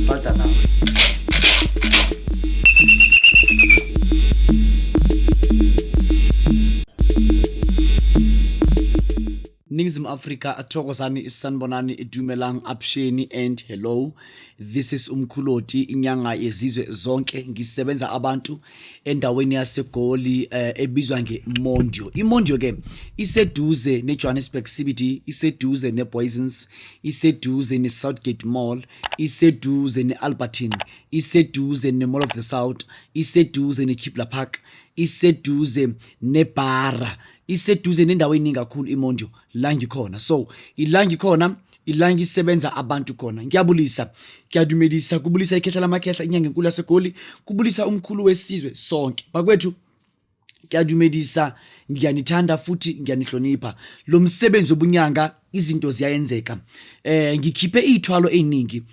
Sata nawe. Ningizim Africa, athokozani isanibonani idumelang absheni and hello. This is Umkhuloti inyanga yezizwe zonke. Ngisebenza abantu endaweni yaseGoli ebizwa ngeMondio. iMondio ke iseduze neJohannesburg CBD, iseduze neBoysens, iseduze neSouthgate Mall, iseduze neAlbertine, iseduze neMall of the South, iseduze neKibla Park, iseduze neBara, iseduze nendawo eningi kakhulu iMondio la ngikhona. So ila ngikhona, ila ngisebenza abantu khona. Ngiyabulisa, ngiyadumedisa, kubulisa ikhehla lamakhehla inyanga enkulu yaseGoli, kubulisa umkhulu wesizwe sonke. Bakwethu ngiyadumedisa, ngiyanithanda futhi ngiyanihlonipha. Lo msebenzi obunyanga izinto ziyayenzeka. Ngikhiphe izithwalo eziningi.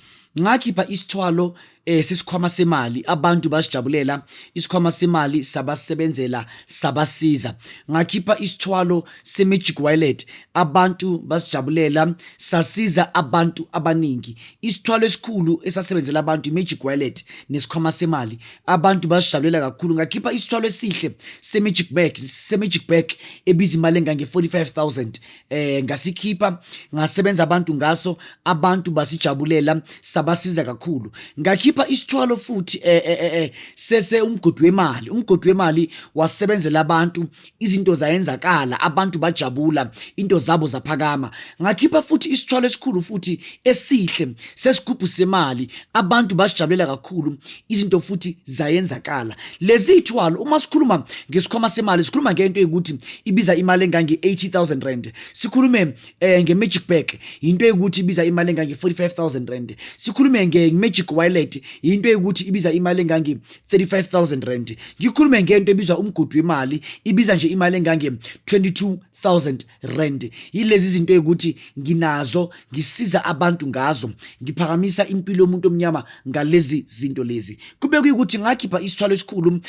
Ngakhipha isithwalo sesikhwama semali, abantu basijabulela isikhwama semali, sabasebenzela sabasiza. Ngakhipha isithwalo seMagic Wallet, abantu basijabulela sasiza abantu abaningi. Isithwalo esikhulu esasebenzela abantu iMagic Wallet nesikhwama semali, abantu basijabulela kakhulu. Ngakhipha isithwalo esihle seMagic Bag ebiza imali engange 45,000. Ngasikhipha, ngasebenza abantu ngaso, abantu basijabulela sabasiza kakhulu. Ngakhipha isithwalo futhi sese umgodi wemali wasebenzela abantu, izinto zayenzakala, abantu bajabula, into zabo zaphakama. Ngakhipha futhi isithwalo esikhulu futhi esihle sesigubhu semali, abantu basijabulela kakhulu, izinto futhi zayenzakala. Lezi ithwalo uma sikhuluma ngesikhwama semali, sikhuluma ngento ukuthi ibiza imali engange 80,000 rand. Sikhulume ngeMagic Bag, into ukuthi ibiza imali engange 45,000 rand. Sikhulume ngeMagic Wallet, into ukuthi ibiza imali engange 35,000 rand. Ngikhulume ngento ebizwa umgodi wemali, ibiza nje imali engange 22,000 rand. Yilezi zinto ukuthi nginazo, ngisiza abantu ngazo, ngiphakamisa impilo yomuntu omnyama ngalezi zinto lezi. Kube kuyikuthi ngakhipha isithwalo esikhulu,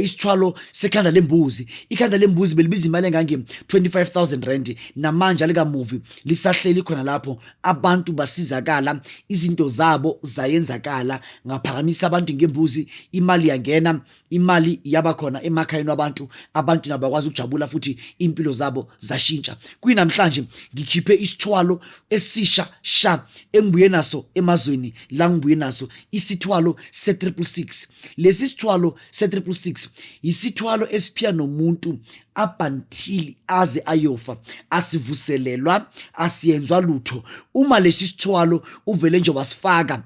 isithwalo sekhanda lembuzi. Ikhanda lembuzi belibiza imali engange 25,000 rand. Namanje alika movie lisahleli khona lapho, abantu basizakala, izinto zabo zayenzakala. Ngaphakamisa abantu ngembuzi, imali yangena, imali yaba khona emakhayeni wabantu, abantu nabakwazi ukujabula futhi impilo zabo zashintsha. Kuyinamhlanje ngikhiphe isithwalo esisha sha engibuye naso emazweni la ngibuye naso, isithwalo se666. Lesi sithwalo se666 isithwalo esiphiya nomuntu abantil aze ayofa, asivuselelwa, asiyenzwa lutho. Uma lesi sithwalo uvele nje wasifaka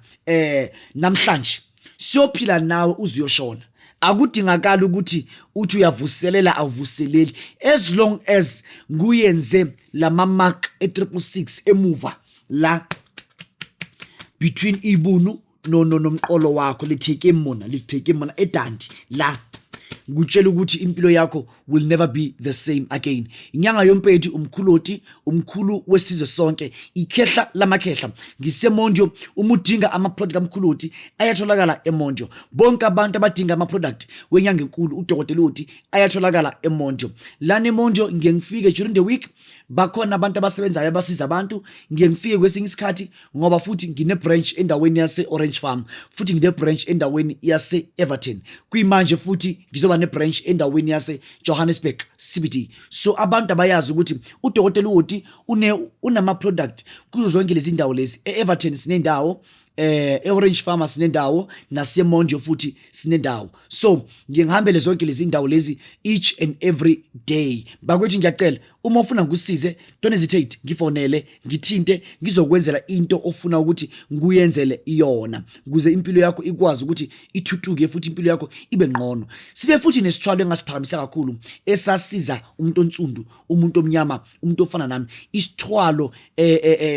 namhlanje, siyophila nawe uziyoshona. Akudingakala ukuthi uthi uyavuselela avuseleli, as long as nguyenze lama mark e666 emuva la between ibunu nomqolo wakho, litheke mona edandi la, ngutshela ukuthi impilo yakho will never be the same again. Inyanga yompethu Umkhuloti, umkhulu wesizwe sonke, ikhehla lamakhehla. NgiseMondio, uma udinga ama-product kaMkhuloti ayatholakala eMondio. Bonke abantu abadinga ama-product wenyanga enkulu uDokotela Loti ayatholakala eMondio. Lana eMondio ngiye ngifike during the week, bakhona abantu abasebenzayo abasiza abantu. Ngiye ngifike kwesinye isikhathi ngoba futhi ngine branch endaweni yase Orange Farm, futhi ngine branch endaweni yase Everton. Kuyimanje futhi ngizoba ne branch endaweni yase Johannesburg CBD. So abantu abayazi ukuthi uDokotela Loti unama product kuzo zonke lezi indawo lezi. eEverton sinendawo, eOrange Farm sinendawo, naseMondio futhi sinendawo. So ngihambele zonke lezi indawo lezi each and every day. Bakwethu ngiyacela, uma ufuna ngikusize, don't hesitate, ngifonele, ngithinte, ngizokwenzela into ofuna ukuthi ngiyenzele iyona, ukuze impilo yakho ikwazi ukuthi ithuthuke futhi impilo yakho ibe ngcono. Sibe futhi nesithwalo engasiphakamisa kakhulu esasiza umuntu onsundu, umuntu omnyama, umuntu ofana nami, isithwalo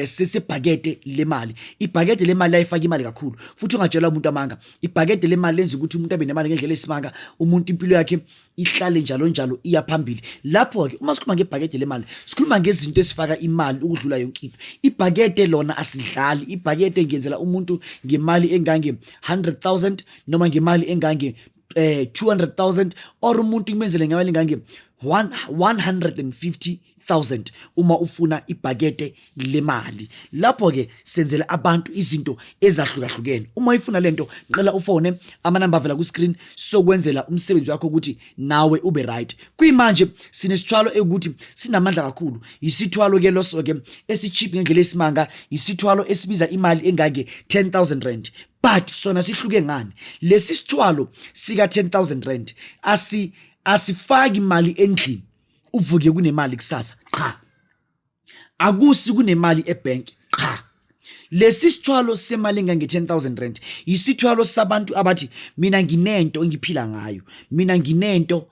sesebhakede lemali. Ibhakede lemali ayifaka imali kakhulu, futhi ungajela umuntu amanga. Ibhakede lemali lenza ukuthi umuntu abe nemali ngendlela esimanga, umuntu impilo yakhe ihlale njalo iyaphambili. Lapho ke uma sikhuluma ngebhakede lemali, sikhuluma ngezinto esifaka imali ukudlula yonke into. Ibhakede lona asidlali. Ibhakede ngiyenzela umuntu ngemali engange 100,000 noma ngemali engange 200,000, or umuntu ngimenzele ngemali engange 150,000 uma ufuna ibhakete lemali. Lapho ke senzela abantu izinto ezahlukahlukene. Uma ifuna lento ngicela ufone amanamba avela ku screen sokwenzela umsebenzi wakho ukuthi nawe ube right. Kuyimanje sinesithwalo ukuthi sinamandla kakhulu. Isithwalo ke loso ke esicheap ngendlela esimanga, isithwalo esibiza imali engake 10,000 rand. But sona sihluke ngani? Lesi sithwalo sika 10,000 rand asifaki imali endlini uvuke kunemali kusasa, cha. Akusi kunemali ebank, cha. Lesi sithwalo semali engange 10,000 rand isithwalo sabantu abathi mina nginento engiphila ngayo, mina nginento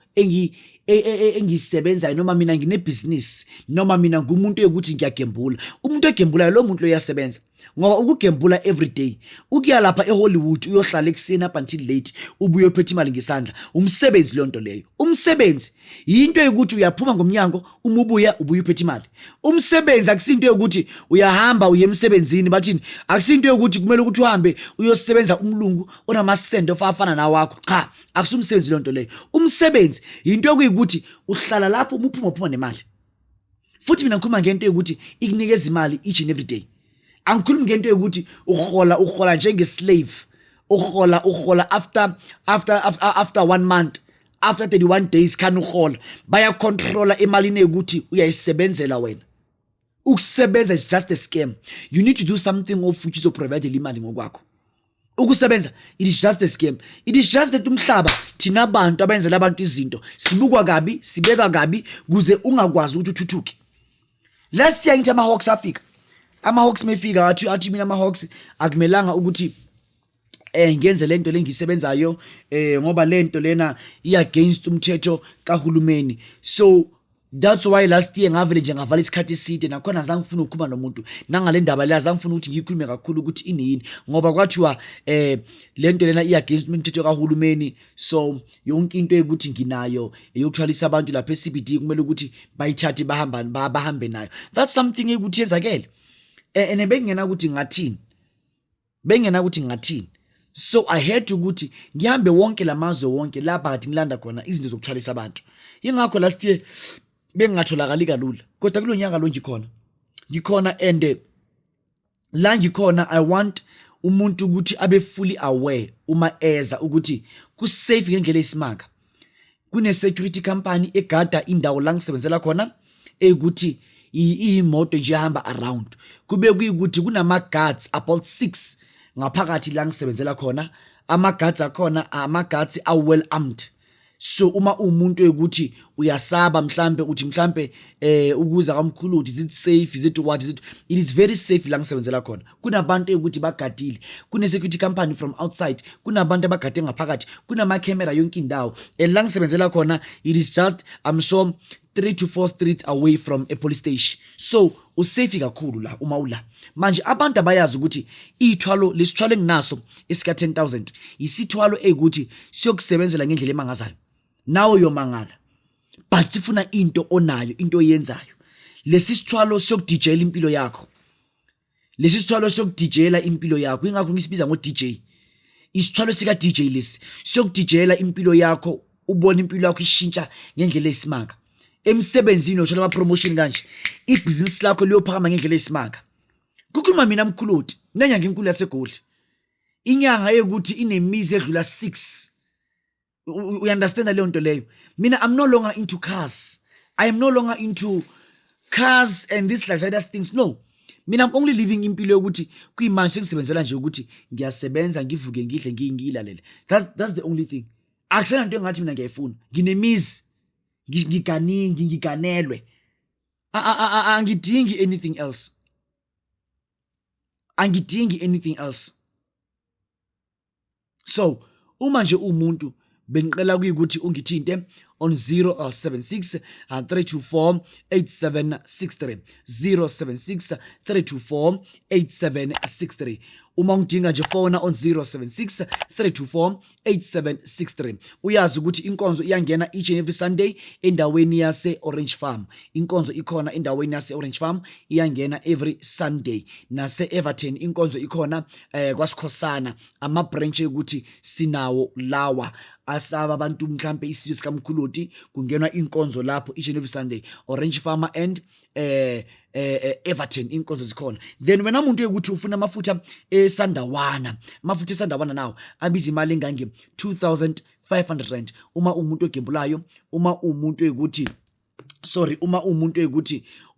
engisebenzayo, noma mina nginebusiness, noma mina ngumuntu ukuthi ngiyagembula. Umuntu ogembulayo lo muntu lo uyasebenza, ngoba ukugembula everyday, ukuya lapha eHollywood uyohlala ekuseni up until late ubuye uphethe imali ngesandla, umsebenzi lonto leyo. Umsebenzi into yokuthi uyaphuma ngomnyango umubuya ubuye uphethe imali. Umsebenzi akusinto yokuthi uyahamba uye emsebenzini bathini, akusinto yokuthi kumele ukuthi uhambe uyosebenza umlungu onamasendo afana nawakho, cha. Akusumsebenzi lonto leyo. Umsebenzi into yokuthi uhlala lapho uphuma nemali. Futhi mina ngikhuluma ngento yokuthi ikunikeza imali each and every day. Angikhulumi ngento yokuthi uhola njenge slave, uhola after 1 month, after 31 days kan uhola. Baya controller emalini yokuthi uyayisebenzela wena. Ukusebenza is just a scam. You need to do something of which is to provide imali ngokwakho. Ukusebenza, it is just a scam. It is just that umhlaba thina abantu abenzela abantu izinto sibukwa kabi, sibeka kabi kuze ungakwazi ukuthi uthuthuke. Last year ngithi ama-Hawks afika. Ama-Hawks mefika athi mina ama-Hawks akumelanga ukuthi ngenze lento lengisebenzayo ngoba lento lena against umthetho kahulumeni. So that's why last year ngavele nje ngavala isikhathi eside, nakhona azange ngifuna ukukhuluma nomuntu nangale ndaba le, azange ngifuna ukuthi ngikhulume kakhulu ukuthi inini, ngoba kwathiwa lento lena against umthetho kahulumeni. So yonke into ukuthi nginayo eyokuthwalisa abantu lapha eCBD kumele ukuthi bayithathe bahambe nayo. That's something ukuthi yenzakele. And bengena ukuthi ngathini. So I had to ukuthi ngihambe wonke lamazwe wonke lapha ngathi ngilanda khona izinto zokuthwalisa abantu. Ingakho last year bengatholakali kalula, kodwa kulo nyaka lo ngikhona and la ngikhona I want umuntu ukuthi abe fully aware uma eza ukuthi kusafe ngendlela esimanga. Kune security company egada indawo la ngisebenzela khona ukuthi imoto nje ihamba around, kube kuyikuthi kunama guards about 6 ngaphakathi la ngisebenzela khona. Ama guards akhona ama-guards are well armed. So uma umuntu ukuthi uyasaba mhlambe uthi mhlambe ukuza kamkhulu, is it safe, is it what, is it is very safe la ngisebenzela khona. Kunabantu ukuthi bagadile, kune security company from outside, kunabantu abagade ngaphakathi, kunama camera yonke indawo. La ngisebenzela khona it is just I'm sure 3 to 4 streets away from a police station. So usafe kakhulu la uma ula. Manje abantu abayazi ukuthi lesithwalo enginaso esika 10,000 isithwalo ukuthi siyokusebenzela ngendlela emangazayo. Nawe uyomangala, but sifuna into onayo, into oyenzayo. Lesi sithwalo sokudijela impilo yakho. Lesi sithwalo sokudijela impilo yakho. Ingakho ngisibiza ngo DJ. Isithwalo sika DJ lesi sokudijela impilo yakho, ubone impilo yakho ishintsha ngendlela esimanga. Emsebenzini uthola ama promotion kanje, ibusiness lakho liyophakama ngendlela esimanga. Kukhuluma mina Mkhuloti, nenyanga enkulu yaseGold. Inyanga yokuthi inemizi edlula 6. We understand leyo nto leyo. Mina I'm no longer into cars. I am no longer into cars and this like other things. No. Mina I'm only living impilo yokuthi kuyimanje sengisebenzela nje ukuthi ngiyasebenza, ngivuke ngidle ngiyilalele. That's the only thing. Akusena into engathi mina ngiyayifuna. Nginemizi. Ngiganelwe. Angidingi anything else. So uma nje umuntu bengicela kuyikuthi ungithinte on 076 324 8763 076 324 8763. uma ungidinga nje phone on 076 324 8763. Uyazi ukuthi inkonzo iyangena each and every Sunday endaweni yase Orange Farm. Inkonzo ikhona endaweni yase Orange Farm, iyangena every Sunday. Nase Everton inkonzo ikhona kwaSikhosana, ama branch ukuthi sinawo lawa. Asaba abantu mhlambe isizwe sikaMkhuloti kungenwa inkonzo lapho each and every Sunday. Orange Farm and Everton inkonzo zikhona. Then wena umuntu ukuthi ufuna amafutha eSandawana, amafutha eSandawana nawo abiza imali engange 2500 rand. Uma umuntu ogembulayo, uma umuntu ukuthi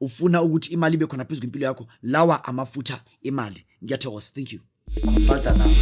ufuna ukuthi imali ibe khona phezulu impilo yakho, lawa amafutha emali. Ngiyathokoza. Thank you. Consulta nawe.